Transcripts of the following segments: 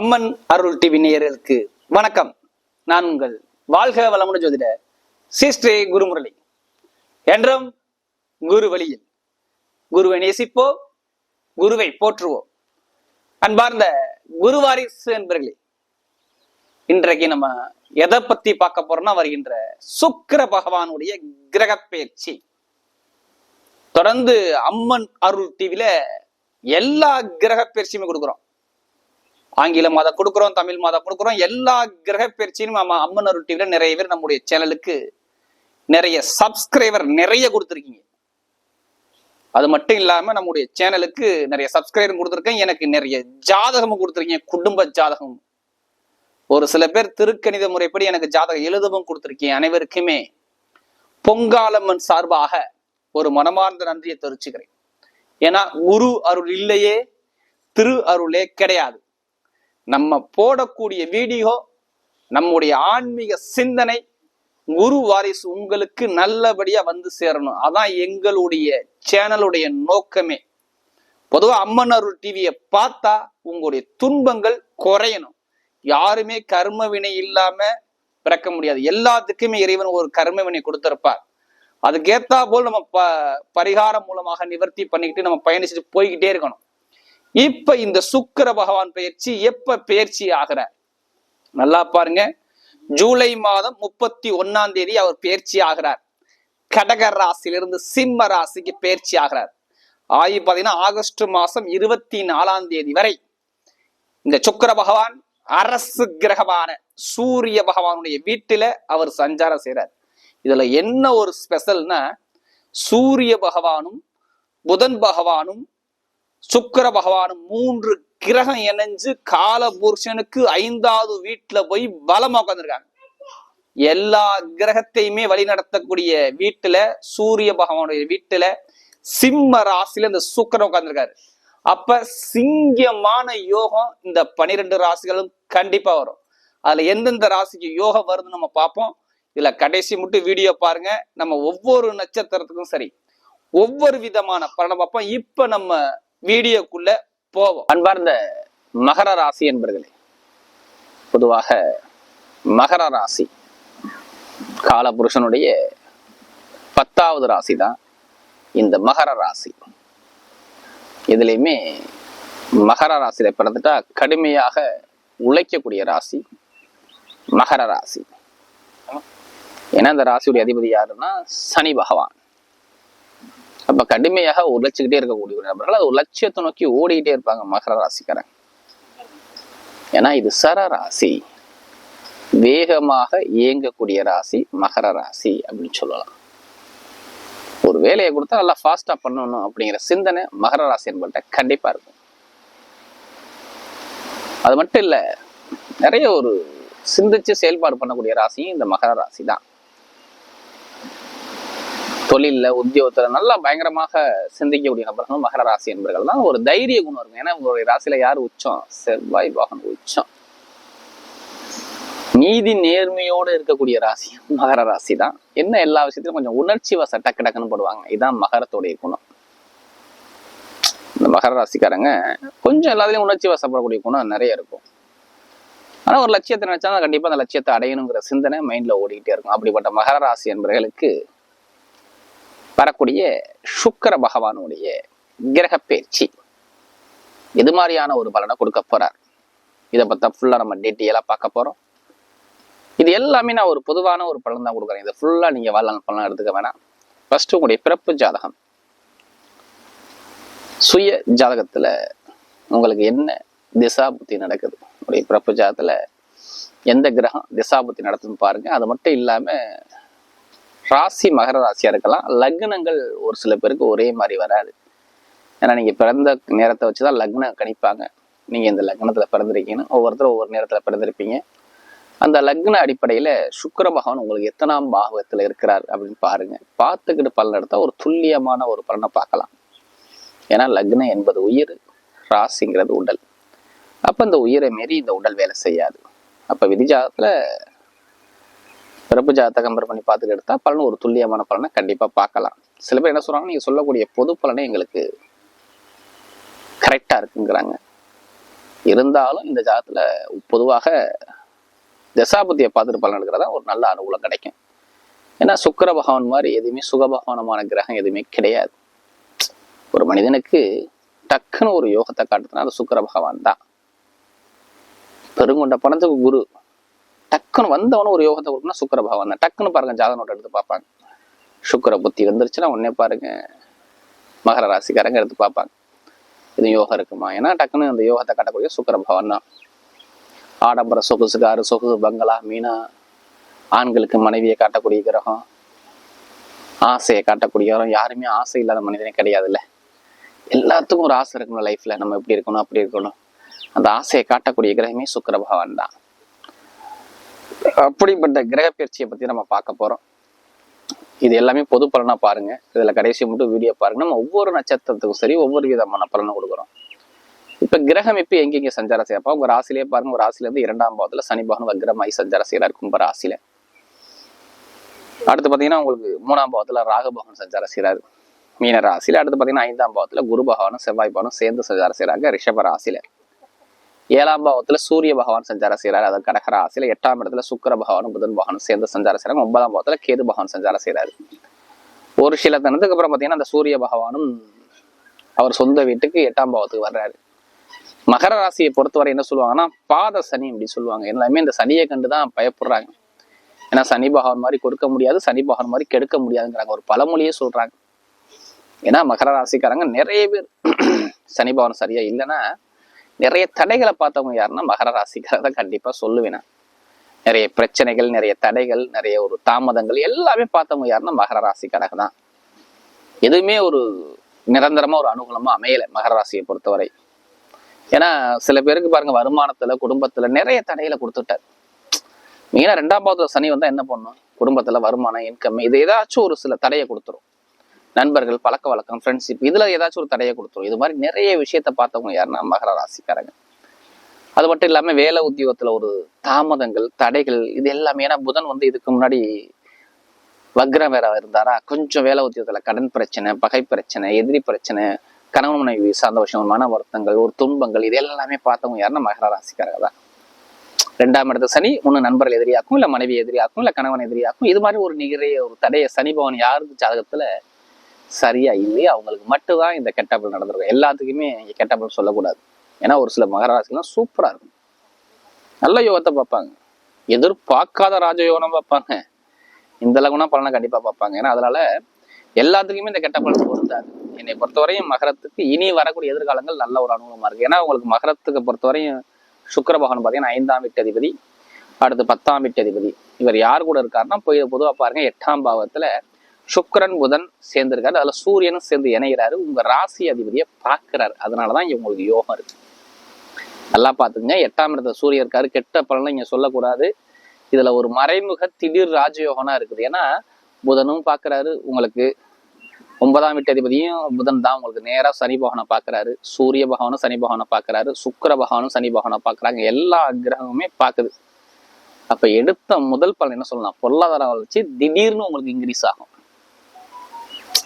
அம்மன் அருள் TV நேயர்களுக்கு வணக்கம். நான் உங்கள் வாழ்க வளமுடன் ஜோதிடர் ஸ்ரீ குருமுரளி. என்றும் குரு வழியில் குருவை நேசிப்போம், குருவை போற்றுவோம். அன்பார்ந்த குரு வாரிசு என்பர்களே, இன்றைக்கு நம்ம எதை பத்தி பார்க்க போறோம்னா, வருகின்ற சுக்கிர பகவானுடைய கிரக பயிற்சி. தொடர்ந்து அம்மன் அருள் டிவில எல்லா கிரக பயிற்சியுமே கொடுக்குறோம். ஆங்கில மாதம் கொடுக்குறோம், தமிழ் மாதம் கொடுக்குறோம். எல்லா கிரக பயிற்சியும் நம்ம அம்மன் அருள் டிவில நிறைய பேர் நம்முடைய சேனலுக்கு நிறைய சப்ஸ்கிரைபர் நிறைய கொடுத்துருக்கீங்க. அது மட்டும் இல்லாம நம்முடைய சேனலுக்கு நிறைய சப்ஸ்கிரைபர் கொடுத்துருக்கேன். எனக்கு நிறைய ஜாதகமும் கொடுத்துருக்கீங்க, குடும்ப ஜாதகம். ஒரு சில பேர் திருக்கணித முறைப்படி எனக்கு ஜாதகம் எழுதவும் கொடுத்துருக்கீங்க. அனைவருக்குமே பொங்காலம்மன் சார்பாக ஒரு மனமார்ந்த நன்றியை தெரிவிச்சுக்கிறேன். ஏன்னா குரு அருள் இல்லையே திரு அருளே கிடையாது. நம்ம போடக்கூடிய வீடியோ, நம்முடைய ஆன்மீக சிந்தனை குரு வாரிசு உங்களுக்கு நல்லபடியா வந்து சேரணும். அதான் எங்களுடைய சேனலுடைய நோக்கமே. பொதுவா அம்மன் அருள் டிவியை பார்த்தா உங்களுடைய துன்பங்கள் குறையணும். யாருமே கர்ம வினை இல்லாம பிறக்க முடியாது. எல்லாத்துக்குமே இறைவன் ஒரு கர்ம வினை கொடுத்திருப்பார். அதுக்கேத்தா போல் நம்ம பரிகாரம் மூலமாக நிவர்த்தி பண்ணிக்கிட்டு நம்ம பயணிச்சுட்டு போய்கிட்டே இருக்கணும். இப்ப இந்த சுக்கிர பகவான் பயிற்சி எப்ப பயிற்சி ஆகிறார் நல்லா பாருங்க. ஜூலை மாதம் 31ஆம் தேதி அவர் பயிற்சி ஆகிறார். கடக ராசியிலிருந்து சிம்ம ராசிக்கு பயிற்சி ஆகிறார். பாத்தீங்கன்னா ஆகஸ்ட் மாசம் 24ஆம் தேதி வரை இந்த சுக்கிர பகவான் அரசு கிரகமான சூரிய பகவானுடைய வீட்டுல அவர் சஞ்சாரம் செய்யறார். இதுல என்ன ஒரு ஸ்பெஷல்னா, சூரிய பகவானும் புதன் பகவானும் சுக்கிர பகவானும் 3 கிரகம் இணைஞ்சு கால புருஷனுக்கு 5வது வீட்டுல போய் பலமா உட்காந்துருக்காங்க. எல்லா கிரகத்தையுமே வழி நடத்தக்கூடிய வீட்டுல சூரிய பகவானுடைய வீட்டுல சிம்ம ராசியில இந்த சுக்கிரன் உட்காந்துருக்காரு. அப்ப சிங்கமான யோகம் இந்த 12 ராசிகளும் கண்டிப்பா வரும். அதுல எந்தெந்த ராசிக்கு யோகம் வருதுன்னு நம்ம பார்ப்போம். இதுல கடைசி மட்டும் வீடியோ பாருங்க. நம்ம ஒவ்வொரு நட்சத்திரத்துக்கும் சரி ஒவ்வொரு விதமான பலனை பார்ப்போம். இப்ப நம்ம வீடியோக்குள்ள போவோம். அன்பார்ந்த மகர ராசி என்பர்களே, பொதுவாக மகர ராசி காலபுருஷனுடைய 10வது ராசி தான் இந்த மகர ராசி. இதுலயுமே மகர ராசியில பிறந்துட்டா கடுமையாக உழைக்கக்கூடிய ராசி மகர ராசி. ஏன்னா இந்த ராசியுடைய அதிபதி யாருன்னா சனி பகவான். அப்ப கடுமையாக உழைச்சுக்கிட்டே இருக்கக்கூடிய நபர்கள் அது ஒரு லட்சியத்தை நோக்கி ஓடிக்கிட்டே இருப்பாங்க மகர ராசிக்காரங்க. ஏன்னா இது சர ராசி, வேகமாக இயங்கக்கூடிய ராசி மகர ராசி அப்படின்னு சொல்லலாம். ஒரு வேலையை கொடுத்தா நல்லா ஃபாஸ்டா பண்ணணும் அப்படிங்கிற சிந்தனை மகர ராசி என்பட்ட கண்டிப்பா இருக்கும். அது மட்டும் இல்ல, நிறைய ஒரு சிந்திச்சு செயல்பாடு பண்ணக்கூடிய ராசியும் இந்த மகர ராசி தான். தொழில்ல உத்தியோகத்துல நல்லா பயங்கரமாக சிந்திக்கக்கூடிய நபர்களும் மகர ராசி என்பவர்கள் தான். ஒரு தைரிய குணம் இருக்கும். ஏன்னா உங்களுடைய ராசியில யார் உச்சம்? செவ்வாய் பகவான் உச்சம். நீதி நேர்மையோடு இருக்கக்கூடிய ராசி மகர ராசி தான். என்ன எல்லா விஷயத்திலும் கொஞ்சம் உணர்ச்சி வச டக்கு டக்குன்னு போடுவாங்க. இதுதான் மகரத்துடைய குணம். இந்த மகர ராசிக்காரங்க கொஞ்சம் எல்லாத்துலயும் உணர்ச்சி வசப்படக்கூடிய குணம் நிறைய இருக்கும். ஆனா ஒரு லட்சியத்தை நினைச்சா கண்டிப்பா அந்த லட்சியத்தை அடையணுங்கிற சிந்தனை மைண்ட்ல ஓடிக்கிட்டே இருக்கும். அப்படிப்பட்ட மகர ராசி என்பவர்களுக்கு வரக்கூடிய சுக்கிர பகவானுடைய கிரக பயிற்சி இது மாதிரியான ஒரு பலனை கொடுக்க போறார். இதை பத்தா ஃபுல்லா நம்ம டீட்டெயிலா பார்க்க போறோம். இது எல்லாமே நான் ஒரு பொதுவான ஒரு பலன் தான் கொடுக்குறேன். இதை ஃபுல்லா நீங்க வாழ்நாள் பலன் எடுத்துக்க வேணாம். ஃபர்ஸ்ட் உங்களுடைய பிறப்பு ஜாதகம், சுய ஜாதகத்துல உங்களுக்கு என்ன திசா புத்தி நடக்குது, உங்களுடைய பிறப்பு ஜாதகத்துல எந்த கிரகம் திசா புத்தி நடத்துன்னு பாருங்க. அது மட்டும் இல்லாம ராசி மகர ராசியா இருக்கலாம். லக்னங்கள் ஒரு சில பேருக்கு ஒரே மாதிரி வராது. ஏன்னா நீங்க பிறந்த நேரத்தை வச்சுதான் லக்னம் கணிப்பாங்க. நீங்க இந்த லக்னத்துல பிறந்திருக்கீங்கன்னு ஒவ்வொருத்தரும் ஒவ்வொரு நேரத்துல பிறந்திருப்பீங்க. அந்த லக்ன அடிப்படையில சுக்கிர பகவான் உங்களுக்கு எத்தனாம் பாகத்துல இருக்கிறார் அப்படின்னு பாருங்க. பார்த்துக்கிட்டு பலன் எடுத்தா ஒரு துல்லியமான ஒரு பலனை பார்க்கலாம். ஏன்னா லக்னம் என்பது உயிர், ராசிங்கிறது உடல். அப்ப இந்த உயிரை மீறி இந்த உடல் வேலை செய்யாது. அப்ப விதிஜாதத்துல பிறப்பு ஜாதகத்தை கம்பேர் பண்ணி பார்த்துட்டு எடுத்தா பலன் ஒரு துல்லியமான பலனை கண்டிப்பா பார்க்கலாம். சில பேர் என்ன சொல்றாங்க, நீங்க சொல்லக்கூடிய பொது பலனை எங்களுக்கு கரெக்டா இருக்குங்கிறாங்க. இருந்தாலும் இந்த ஜாதத்துல பொதுவாக தசாபதியை பார்த்துட்டு பலன் எடுக்கிறதா ஒரு நல்ல அனுகூலம் கிடைக்கும். ஏன்னா சுக்கிர பகவான் மாதிரி எதுவுமே சுகபகவானமான கிரகம் எதுவுமே கிடையாது. ஒரு மனிதனுக்கு டக்குன்னு ஒரு யோகத்தை காட்டுதுன்னா அது சுக்கிர பகவான் தான். பெருங்கொண்ட பணத்துக்கு குரு டக்குன்னு வந்தவனும் ஒரு யோகத்தை கொடுக்கணும் சுக்கிர பகவான் தான். டக்குன்னு பாருங்க ஜாதக நோட்டை எடுத்து பார்ப்பாங்க. சுக்கிர புத்தி வந்துருச்சுன்னா உடனே பாருங்க மகர ராசிக்காரங்க எடுத்து பார்ப்பாங்க இது யோகம் இருக்குமா. ஏன்னா டக்குன்னு அந்த யோகத்தை காட்டக்கூடிய சுக்கிர பகவான் தான். ஆடம்பர சொகுசு காரு, சொகுசு பங்களா, மீனா, ஆண்களுக்கு மனைவியை காட்டக்கூடிய கிரகம், ஆசையை காட்டக்கூடிய கிரகம். யாருமே ஆசை இல்லாத மனிதனே கிடையாதுல்ல. எல்லாத்துக்கும் ஒரு ஆசை இருக்கணும் லைஃப்ல, நம்ம எப்படி இருக்கணும் அப்படி இருக்கணும். அந்த ஆசையை காட்டக்கூடிய கிரகமே சுக்கிர பகவான் தான். அப்படிப்பட்ட கிரக பயிற்சியை பத்தி நம்ம பார்க்க போறோம். இது எல்லாமே பொது பலனா பாருங்க. இதுல கடைசி மட்டும் வீடியோ பாருங்க. நம்ம ஒவ்வொரு நட்சத்திரத்துக்கும் சரி ஒவ்வொரு விதமான பலனை கொடுக்குறோம். இப்ப கிரகம் இப்ப எங்கெங்க சஞ்சாரம் செய்யப்பா உங்க ராசிலேயே பாருங்க. ஒரு ராசில இருந்து 2ஆம் பாவத்துல சனி பகவான் வக்ரமாயி சஞ்சாரம் செய்யறாரு கும்ப ராசியில. அடுத்து பாத்தீங்கன்னா உங்களுக்கு 3ஆம் பாவத்துல ராகு பகவான் சஞ்சாரம் செய்யறாரு மீன ராசியில. அடுத்து பாத்தீங்கன்னா 5ஆம் பாவத்துல குரு பகவானும் செவ்வாய் பகவானும் சேர்ந்து சஞ்சாரம் செய்யறாங்க ரிஷப ராசியில. 7ஆம் பாவத்துல சூரிய பகவான் சஞ்சாரம் செய்யறாரு அது கடக ராசியில. 8ஆம் இடத்துல சுக்கிர பகவானும் புதன் பகவானும் சேர்ந்து சஞ்சாரம் செய்யறாங்க. 9ஆம் பாவத்துல கேது பகவான் சஞ்சாரம் செய்யறாரு. ஒரு சில தினத்துக்கு அப்புறம் பாத்தீங்கன்னா அந்த சூரிய பகவானும் அவர் சொந்த வீட்டுக்கு 8ஆம் பாவத்துக்கு வர்றாரு. மகர ராசியை பொறுத்தவரை என்ன சொல்லுவாங்கன்னா பாத சனி அப்படி சொல்லுவாங்க. எல்லாமே இந்த சனியை கண்டுதான் பயப்படுறாங்க. ஏன்னா சனி பகவான் மாதிரி கொடுக்க முடியாது, சனி பகவான் மாதிரி கெடுக்க முடியாதுங்கிறாங்க. ஒரு பழமொழியே சொல்றாங்க. ஏன்னா மகர ராசிக்காரங்க நிறைய பேர் சனி பகவான் சரியா இல்லைன்னா நிறைய தடைகளை பார்த்தவங்க யாருன்னா மகர ராசிக்காரங்க கண்டிப்பா சொல்லுவேன். நிறைய பிரச்சனைகள், நிறைய தடைகள், நிறைய ஒரு தாமதங்கள் எல்லாமே பார்த்தவங்க யாருன்னா மகர ராசிக்காரங்க தான். எதுவுமே ஒரு நிரந்தரமா ஒரு அனுகூலமா அமையல மகர ராசியை பொறுத்தவரை. ஏன்னா சில பேருக்கு பாருங்க வருமானத்துல குடும்பத்துல நிறைய தடைகளை கொடுத்துட்டாரு. மெயினா 2ஆம் பாவத்துல சனி வந்தா என்ன பண்ணும், குடும்பத்துல வருமானம், இன்கம், இது ஏதாச்சும் ஒரு சில தடையை கொடுத்துரும். நண்பர்கள், பழக்க வழக்கம், ஃப்ரெண்ட்ஷிப், இதுல ஏதாச்சும் ஒரு தடையை கொடுத்துரும். இது மாதிரி நிறைய விஷயத்த பார்த்தவங்க யாருன்னா மகர ராசிக்காரங்க. அது மட்டும் இல்லாம வேலை உத்தியோகத்துல ஒரு தாமதங்கள், தடைகள், இது எல்லாமே. ஏன்னா புதன் வந்து இதுக்கு முன்னாடி வக்ரம் வேற இருந்தாரா, கொஞ்சம் வேலை உத்தியோகத்துல கடன் பிரச்சனை, பகை பிரச்சனை, எதிரி பிரச்சனை, கணவன் மனைவி சார்ந்த விஷயம், மன வருத்தங்கள், ஒரு துன்பங்கள், இது எல்லாமே பார்த்தவங்க யாருன்னா மகர ராசிக்காரங்க தான். 2ஆம் இடத்துல சனி ஒண்ணு நண்பர்கள் எதிரியாக்கும், இல்ல மனைவி எதிரியாக்கும், இல்ல கணவன் எதிரியாக்கும். இது மாதிரி ஒரு நிறைய ஒரு தடையை சனி பகவான் யாருக்கு ஜாதகத்துல சரியா இல்லையா அவங்களுக்கு மட்டும்தான் இந்த கெட்டபல் நடந்திருக்கும். எல்லாத்துக்குமே இங்க கெட்டபல் சொல்லக்கூடாது. ஏன்னா ஒரு சில மகர ராசிலாம் சூப்பரா இருக்கும். நல்ல யோகத்தை பார்ப்பாங்க, எதிர்பார்க்காத ராஜயோகம் பார்ப்பாங்க, இந்த அளவுனா பலனை கண்டிப்பா பார்ப்பாங்க. ஏன்னா அதனால எல்லாத்துக்குமே இந்த கெட்ட பலன் பொறுத்தாது. என்னை பொறுத்தவரையும் மகரத்துக்கு இனி வரக்கூடிய எதிர்காலங்கள் நல்ல ஒரு அனுகூலமா இருக்கு. ஏன்னா உங்களுக்கு மகரத்துக்கு பொறுத்தவரையும் சுக்கிர பகவான் பார்த்தீங்கன்னா 5ஆம் வீட்டு அதிபதி, அடுத்து 10ஆம் வீட்டு அதிபதி. இவர் யார் கூட இருக்காருன்னா பொதுவா பாருங்க 8ஆம் பாவத்துல சுக்கிரன் புதன் சேர்ந்திருக்காரு. அதுல சூரியனும் சேர்ந்து இணைகிறாரு. உங்க ராசி அதிபதியை பார்க்கிறாரு. அதனாலதான் உங்களுக்கு யோகம் இருக்கு. நல்லா பாத்துங்க. 8ஆம் இடத்துல சூரியன் இருக்காரு. கெட்ட பலனை இங்க சொல்லக்கூடாது. இதுல ஒரு மறைமுக திடீர் ராஜயோகனா இருக்குது. ஏன்னா புதனும் பாக்குறாரு உங்களுக்கு. 9ஆம் வீட்டு அதிபதியும் புதன் தான் உங்களுக்கு நேரா சனி பகவானை பாக்குறாரு. சூரிய பகவானும் சனி பகவானை பாக்குறாரு. சுக்கிர பகவானும் சனி பகவானை பாக்குறாங்க. எல்லா கிரகமுமே பாக்குது. அப்ப எடுத்த முதல் பலன் என்ன சொல்லலாம், பொருளாதார வளர்ச்சி திடீர்னு உங்களுக்கு இன்க்ரீஸ் ஆகும்.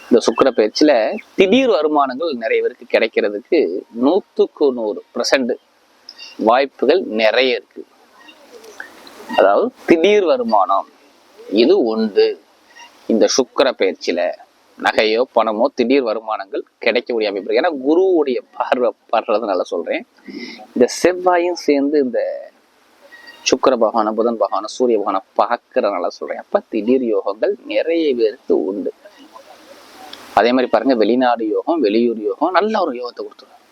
இந்த சுக்கிர பயிற்சியில திடீர் வருமானங்கள் நிறைய பேருக்கு கிடைக்கிறதுக்கு 100% வாய்ப்புகள் நிறைய இருக்கு. அதாவது திடீர் வருமானம் இது உண்டு. இந்த சுக்கிர பயிற்சியில நகையோ பணமோ திடீர் வருமானங்கள் கிடைக்கக்கூடிய அமைப்பு. ஏன்னா குருவுடைய பார்வை படுறதுனால சொல்றேன். இந்த செவ்வாயும் சேர்ந்து இந்த சுக்கிர பகவான, புதன் பகவான, சூரிய பகவான பார்க்கறதுனால சொல்றேன். அப்ப திடீர் யோகங்கள் நிறைய பேருக்கு உண்டு. அதே மாதிரி பாருங்க வெளிநாடு யோகம், வெளியூர் யோகம் நல்ல ஒரு யோகத்தை கொடுத்துருவாரு.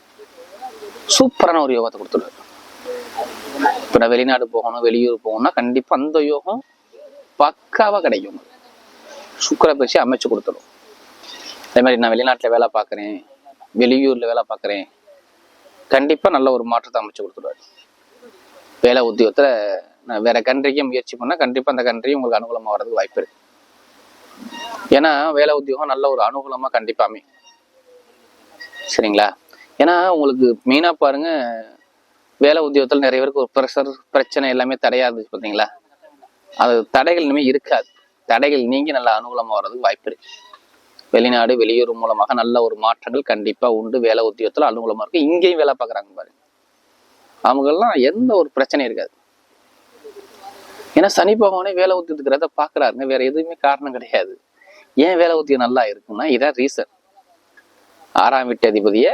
சூப்பரான ஒரு யோகத்தை கொடுத்துருவாரு. இப்ப நான் வெளிநாடு போகணும், வெளியூர் போகணும்னா கண்டிப்பா அந்த யோகம் பக்காவா கிடைக்கும். சுக்கிர பயிற்சி அமைச்சு கொடுத்துடும். அதே மாதிரி நான் வெளிநாட்டுல வேலை பார்க்குறேன், வெளியூர்ல வேலை பார்க்குறேன், கண்டிப்பா நல்ல ஒரு மாற்றத்தை அமைச்சு கொடுத்துருவாரு. வேலை உத்தியோகத்துல நான் வேற கண்ட்ரிக்கே முயற்சி பண்ணா கண்டிப்பா அந்த கண்ட்ரி உங்களுக்கு அனுகூலமா வர்றதுக்கு வாய்ப்பு இருக்கு. ஏன்னா வேலை உத்தியோகம் நல்ல ஒரு அனுகூலமா கண்டிப்பா அமையும். சரிங்களா? ஏன்னா உங்களுக்கு மெயினா பாருங்க வேலை உத்தியோகத்துல நிறைய பேருக்கு ஒரு ப்ரெஷர், பிரச்சனை எல்லாமே தடையா இருந்துச்சு பார்த்தீங்களா? அது தடைகள் இனிமே இருக்காது. தடைகள் நீங்கி நல்ல அனுகூலமா வர்றதுக்கு வாய்ப்பு இருக்கு. வெளிநாடு வெளியூர் மூலமாக நல்ல ஒரு மாற்றங்கள் கண்டிப்பா உண்டு. வேலை உத்தியோகத்துல அனுகூலமா இருக்கு. இங்கேயும் வேலை பார்க்குறாங்க பாருங்க. அவங்கெல்லாம் எந்த ஒரு பிரச்சனையும் இருக்காது. ஏன்னா சனி பகவானே வேலை ஊத்திட்டுக்கிறத பாக்குறாருங்க, வேற எதுவுமே காரணம் கிடையாது. ஏன் வேலை ஊத்தியம் நல்லா இருக்குன்னா இதான் ரீசன். 6ஆம் வீட்டு அதிபதியை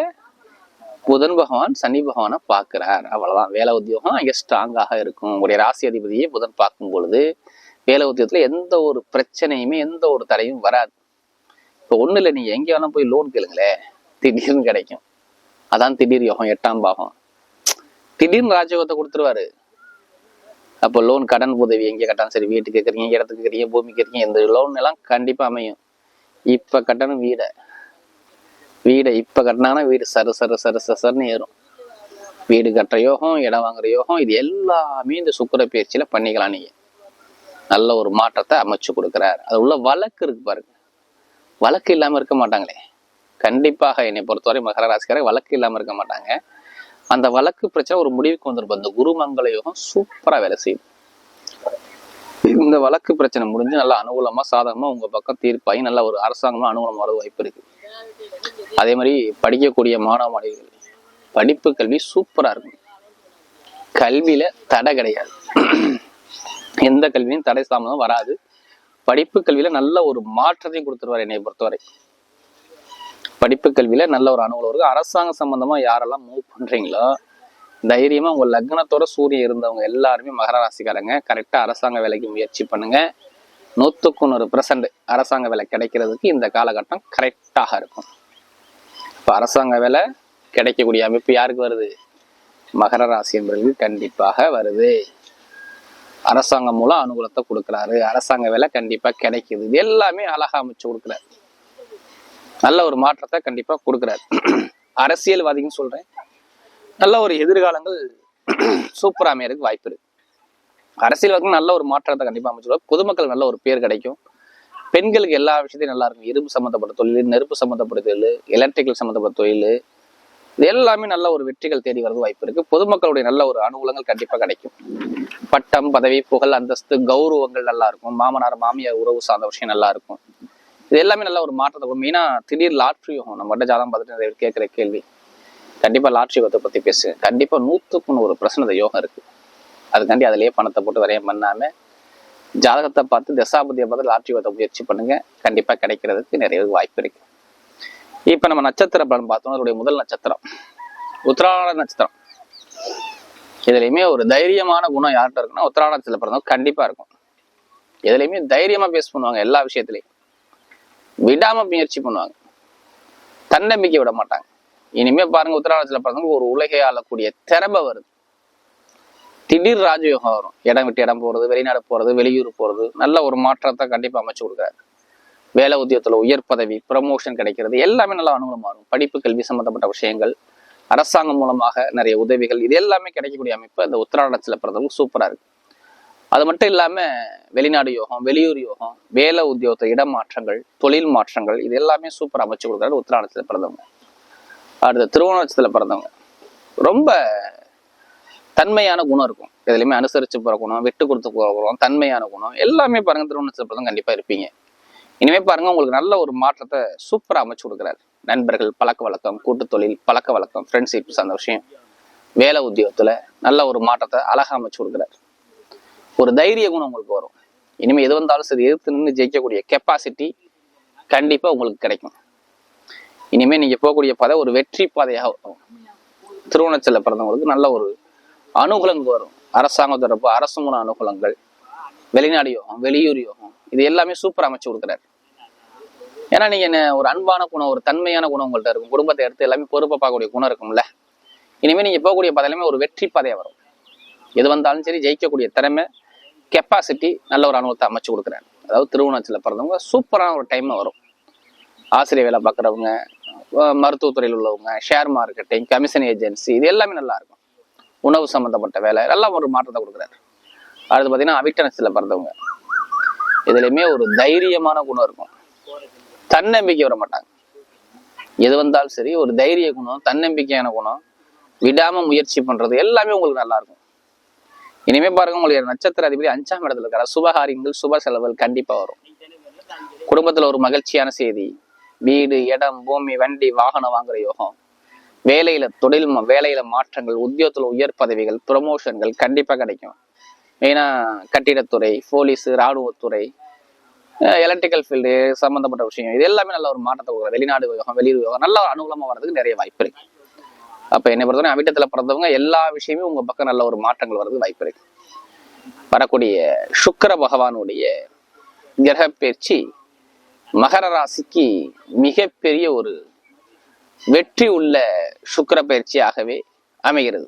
புதன் பகவான் சனி பகவானை பார்க்கிறார், அவ்வளவுதான். வேலை உத்தியோகம் அங்கே ஸ்ட்ராங்காக இருக்கும். உங்களுடைய ராசி அதிபதியை புதன் பார்க்கும் பொழுது வேலை உத்தியோகத்துல எந்த ஒரு பிரச்சனையுமே எந்த ஒரு தடையும் வராது. இப்போ ஒண்ணு இல்லை, நீங்க எங்க வேணா போய் லோன் கேளுங்களேன், திடீர்னு கிடைக்கும். அதான் திடீர் யோகம், 8ஆம் பாகம். திடீர்னு ராஜயோகத்தை கொடுத்துருவாரு. அப்போ லோன் கடன் உதவி எங்கே கட்டாலும் சரி, வீட்டுக்கு கேட்குறீங்க, இடத்துக்கு கேட்குறீங்க, பூமிக்கு கேட்குறீங்க, இந்த லோன் எல்லாம் கண்டிப்பா அமையும். இப்ப கட்டணும் வீடை இப்ப கட்டினாங்கன்னா வீடு சருன்னு ஏறும். வீடு கட்டுற யோகம், இடம் வாங்குற யோகம், இது எல்லாமே இந்த சுக்கிர பயிற்சியில பண்ணிக்கலாம். நீங்க நல்ல ஒரு மாற்றத்தை அமைச்சு கொடுக்குறாரு. அது உள்ள வழக்கு இருக்கு பாருங்க, வழக்கு இல்லாம இருக்க மாட்டாங்களே. கண்டிப்பாக என்னை பொறுத்தவரை மகர ராசிக்காரர் வழக்கு இல்லாம இருக்க மாட்டாங்க. அந்த வழக்கு பிரச்சனை ஒரு முடிவுக்கு வந்துருப்போம். இந்த குருமங்கள யோகம் சூப்பரா வேலை செய்யுது. இந்த வழக்கு பிரச்சனை முடிஞ்சு நல்லா அனுகூலமா சாதகமா உங்க பக்கம் தீர்ப்பாகி நல்ல ஒரு அரசாங்கமா அனுகூலம் வர வாய்ப்பு இருக்கு. அதே மாதிரி படிக்கக்கூடிய மாணவ மாணவிகள் படிப்பு கல்வி சூப்பரா இருக்கும். கல்வியில தடை கிடையாது, எந்த கல்வியும் தடை தாமதம் வராது. படிப்பு கல்வியில நல்ல ஒரு மாற்றத்தையும் கொடுத்துருவார். என்னை பொறுத்தவரை படிப்பு கல்வியில நல்ல ஒரு அனுகூலம் இருக்கு. அரசாங்க சம்பந்தமா யாரெல்லாம் மூவ் பண்றீங்களோ தைரியமா உங்க லக்னத்தோட சூரியன் இருந்தவங்க எல்லாருமே மகர ராசிக்காரங்க கரெக்டா அரசாங்க வேலைக்கு முயற்சி பண்ணுங்க. 100% அரசாங்க வேலை கிடைக்கிறதுக்கு இந்த காலகட்டம் கரெக்டாக இருக்கும். இப்ப அரசாங்க வேலை கிடைக்கக்கூடிய அமைப்பு யாருக்கு வருது? மகர ராசி என்பவர்களுக்கு கண்டிப்பாக வருது. அரசாங்கம் மூலம் அனுகூலத்தை கொடுக்குறாரு, அரசாங்க வேலை கண்டிப்பா கிடைக்குது. இது எல்லாமே அழகா அமைச்சு கொடுக்குறாரு, நல்ல ஒரு மாற்றத்தை கண்டிப்பா கொடுக்குறாரு. அரசியல்வாதின்னு சொல்றேன், நல்ல ஒரு எதிர்காலங்கள் சூப்பரா அமையறதுக்கு வாய்ப்பு இருக்கு. அரசியல்வாதிகள் நல்ல ஒரு மாற்றத்தை கண்டிப்பா அமைச்சிருவாங்க. பொதுமக்கள் நல்ல ஒரு பேர் கிடைக்கும். பெண்களுக்கு எல்லா விஷயத்தையும் நல்லா இருக்கும். இரும்பு சம்மந்தப்பட்ட தொழில், நெருப்பு சம்மந்தப்பட்ட தொழில், எலக்ட்ரிக்கல் சம்மந்தப்பட்ட தொழில், இது எல்லாமே நல்ல ஒரு வெற்றிகள் தேடி வரது வாய்ப்பு இருக்கு. பொதுமக்களுடைய நல்ல ஒரு அனுகூலங்கள் கண்டிப்பா கிடைக்கும். பட்டம், பதவி, புகழ், அந்தஸ்து, கௌரவங்கள் நல்லா இருக்கும். மாமனார் மாமியார் உறவு சார்ந்த விஷயம் நல்லா இருக்கும். இது எல்லாமே நல்ல ஒரு மாற்றத்தை. மெயினா திடீர் லாட்ரி யோகம், நம்ம மட்டும் ஜாதகம் பார்த்துட்டு கேட்கிற கேள்வி, கண்டிப்பா லாட்ரி யோகத்தை பத்தி பேசு. கண்டிப்பா 100% யோகம் இருக்கு. அதுக்காண்டி அதுலயே பணத்தை போட்டு வரையம் பண்ணாம ஜாதகத்தை பார்த்து தசாபதியை பார்த்து லாட்ரி யோகத்தை முயற்சி பண்ணுங்க, கண்டிப்பா கிடைக்கிறதுக்கு நிறைய வாய்ப்பு இருக்கு. இப்ப நம்ம நட்சத்திர பலன் பார்த்தோம்னா அதோடைய முதல் நட்சத்திரம் உத்திராட நட்சத்திரம். இதுலயுமே ஒரு தைரியமான குணம் யார்கிட்ட இருக்குன்னா உத்திராடத்துல பிறந்தவங்க கண்டிப்பா இருக்கும். எதுலையுமே தைரியமா பேஸ் பண்ணுவாங்க, எல்லா விஷயத்திலையும் விடாம முயற்சி பண்ணுவாங்க, தன்னம்பிக்கை விட மாட்டாங்க. இனிமே பாருங்க, உத்திராடத்துல பிறந்தவங்க ஒரு உலகை ஆளக்கூடிய திறமை வருது. திடீர் ராஜயோகம் வரும். இடம் விட்டு இடம் போறது, வெளிநாடு போறது, வெளியூர் போறது, நல்ல ஒரு மாற்றத்தை கண்டிப்பா அமைச்சு கொடுக்குறாரு. வேலை உத்தியோகத்துல உயர் பதவி, ப்ரமோஷன் கிடைக்கிறது, எல்லாமே நல்லா அனுகூலமா இருக்கும். படிப்பு கல்வி சம்பந்தப்பட்ட விஷயங்கள், அரசாங்கம் மூலமாக நிறைய உதவிகள், இது எல்லாமே கிடைக்கக்கூடிய அமைப்பு அந்த உத்திராடத்துல பிறந்தவங்க சூப்பரா இருக்கு. அது மட்டும் இல்லாம வெளிநாடு யோகம், வெளியூர் யோகம், வேலை உத்தியோகத்தை இடமாற்றங்கள், தொழில் மாற்றங்கள், இது எல்லாமே சூப்பர் அமைச்சு கொடுக்குறாரு உத்திராடத்துல பிறந்தவங்க. அடுத்த திருவோணத்துல பிறந்தவங்க ரொம்ப தன்மையான குணம் இருக்கும். எதுலையுமே அனுசரிச்சு போற குணம், விட்டு கொடுத்து போற குணம், தன்மையான குணம், எல்லாமே பாருங்க திருவோணத்துல பிறந்தவங்க கண்டிப்பா இருப்பீங்க. இனிமே பாருங்க, உங்களுக்கு நல்ல ஒரு மாற்றத்தை சூப்பரா அமைச்சு கொடுக்குறாரு. நண்பர்கள், பழக்க வழக்கம், கூட்டு தொழில், பழக்க வழக்கம், ஃப்ரெண்ட்ஷிப்ஸ், அந்த விஷயம், வேலை உத்தியோகத்துல நல்ல ஒரு மாற்றத்தை அழகா அமைச்சு கொடுக்குறாரு. ஒரு தைரிய குணம் உங்களுக்கு வரும். இனிமே எது வந்தாலும் சரி எதிர்த்து நின்று ஜெயிக்கக்கூடிய கெப்பாசிட்டி கண்டிப்பா உங்களுக்கு கிடைக்கும். இனிமே நீங்க போகக்கூடிய பாதை ஒரு வெற்றி பாதையாக வரும். திருவோணத்துல பிறந்தவங்களுக்கு நல்ல ஒரு அனுகூலங்கள் வரும். அரசாங்க தொடர்பு, அரசு மூல அனுகூலங்கள், வெளிநாடு யோகம், வெளியூர் யோகம், இது எல்லாமே சூப்பர் அமைச்சு கொடுக்குறாரு. ஏன்னா நீங்க என்ன ஒரு அன்பான குணம், ஒரு தன்மையான குணம் உங்கள்கிட்ட இருக்கும். குடும்பத்தை எடுத்து எல்லாமே பொறுப்பை பார்க்கக்கூடிய குணம் இருக்கும்ல. இனிமே நீங்க போகக்கூடிய பாதையிலுமே ஒரு வெற்றி பாதையா வரும். எது வந்தாலும் சரி ஜெயிக்கக்கூடிய திறமை, கெப்பாசிட்டி, நல்ல ஒரு அனுபவத்தை அமைச்சு கொடுக்குறாரு. அதாவது திருவோணத்துல பிறந்தவங்க சூப்பரான ஒரு டைம் வரும். ஆசிரியர் வேலை பார்க்குறவங்க, மருத்துவத்துறையில் உள்ளவங்க, ஷேர் மார்க்கெட்டிங், கமிஷன் ஏஜென்சி, இது எல்லாமே நல்லா இருக்கும். உணவு சம்பந்தப்பட்ட வேலை எல்லாம் ஒரு மாற்றத்தை கொடுக்குறாரு. அடுத்து பார்த்தீங்கன்னா அவிட்ட நட்சத்திரத்துல பிறந்தவங்க, இதுலையுமே ஒரு தைரியமான குணம் இருக்கும். தன்னம்பிக்கை வர மாட்டாங்க. எது வந்தாலும் சரி ஒரு தைரிய குணம், தன்னம்பிக்கையான குணம், விடாம முயற்சி பண்றது, எல்லாமே உங்களுக்கு நல்லா இருக்கும். இனிமே பாருங்க, உங்களுக்கு நட்சத்திர அதிபதி 5ஆம் இடத்துல இருக்கிற சுபகாரியங்கள், சுப செலவுகள் கண்டிப்பா வரும். குடும்பத்துல ஒரு மகிழ்ச்சியான செய்தி, வீடு, இடம், பூமி, வண்டி, வாகனம் வாங்குற யோகம், வேலையில மாற்றங்கள், உத்தியோகத்துல உயர் பதவிகள், ப்ரொமோஷன்கள் கண்டிப்பா கிடைக்கும். மெயினா கட்டிடத்துறை, போலீஸ், இராணுவத்துறை, எலக்ட்ரிக்கல் ஃபீல்டு சம்பந்தப்பட்ட விஷயம், இது எல்லாமே நல்ல ஒரு மாற்றத்தை கொடுக்குற. வெளிநாடு விவகாரம், வெளியூர் விவகாரம் நல்ல அனுகூலமா வர்றதுக்கு நிறைய வாய்ப்பு இருக்கு. அப்ப என்னை பொறுத்தவரை அவிட்டத்துல பிறந்தவங்க எல்லா விஷயமே உங்க பக்கம் நல்ல ஒரு மாற்றங்கள் வர்றதுக்கு வாய்ப்பு இருக்கு. வரக்கூடிய சுக்கிர பகவானுடைய கிரக பயிற்சி மகர ராசிக்கு மிகப்பெரிய ஒரு வெற்றி உள்ள சுக்கிர பயிற்சியாகவே அமைகிறது.